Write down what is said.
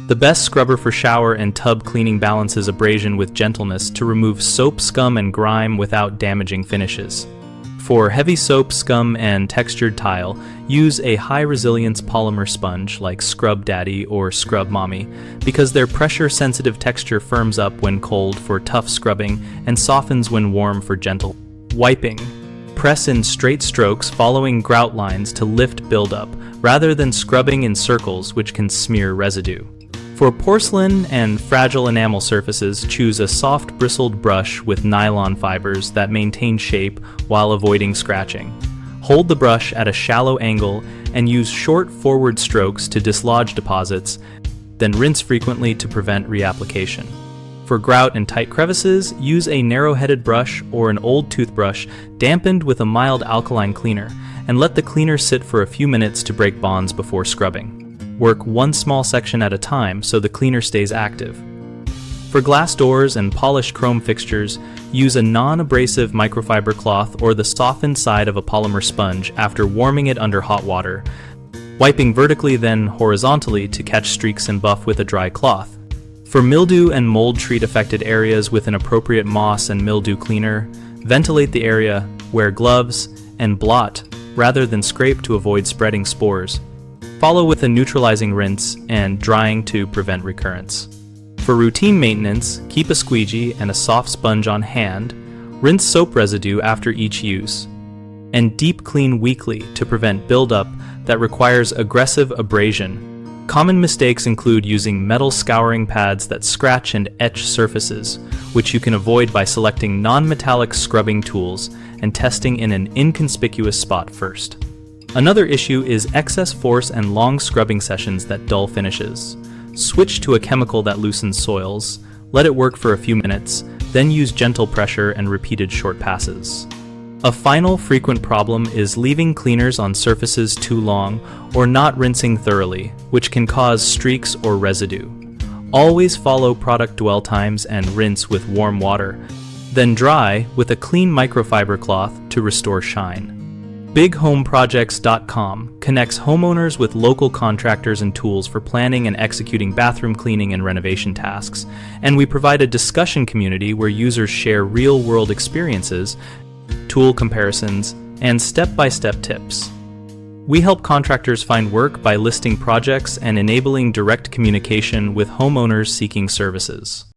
The best scrubber for shower and tub cleaning balances abrasion with gentleness to remove soap, scum, and grime without damaging finishes. For heavy soap, scum, and textured tile, use a high-resilience polymer sponge like Scrub Daddy or Scrub Mommy because their pressure-sensitive texture firms up when cold for tough scrubbing and softens when warm for gentle wiping. Press in straight strokes following grout lines to lift buildup, rather than scrubbing in circles which can smear residue. For porcelain and fragile enamel surfaces, choose a soft bristled brush with nylon fibers that maintain shape while avoiding scratching. Hold the brush at a shallow angle and use short forward strokes to dislodge deposits, then rinse frequently to prevent reapplication. For grout and tight crevices, use a narrow-headed brush or an old toothbrush dampened with a mild alkaline cleaner, and let the cleaner sit for a few minutes to break bonds before scrubbing. Work one small section at a time so the cleaner stays active. For glass doors and polished chrome fixtures, use a non-abrasive microfiber cloth or the softened side of a polymer sponge after warming it under hot water, wiping vertically then horizontally to catch streaks and buff with a dry cloth. For mildew and mold treat affected areas with an appropriate moss and mildew cleaner, ventilate the area, wear gloves, and blot rather than scrape to avoid spreading spores. Follow with a neutralizing rinse and drying to prevent recurrence. For routine maintenance, keep a squeegee and a soft sponge on hand, rinse soap residue after each use, and deep clean weekly to prevent buildup that requires aggressive abrasion. Common mistakes include using metal scouring pads that scratch and etch surfaces, which you can avoid by selecting non-metallic scrubbing tools and testing in an inconspicuous spot first. Another issue is excess force and long scrubbing sessions that dull finishes. Switch to a chemical that loosens soils, let it work for a few minutes, then use gentle pressure and repeated short passes. A final frequent problem is leaving cleaners on surfaces too long or not rinsing thoroughly, which can cause streaks or residue. Always follow product dwell times and rinse with warm water, then dry with a clean microfiber cloth to restore shine. BigHomeProjects.com connects homeowners with local contractors and tools for planning and executing bathroom cleaning and renovation tasks, and we provide a discussion community where users share real-world experiences, tool comparisons, and step-by-step tips. We help contractors find work by listing projects and enabling direct communication with homeowners seeking services.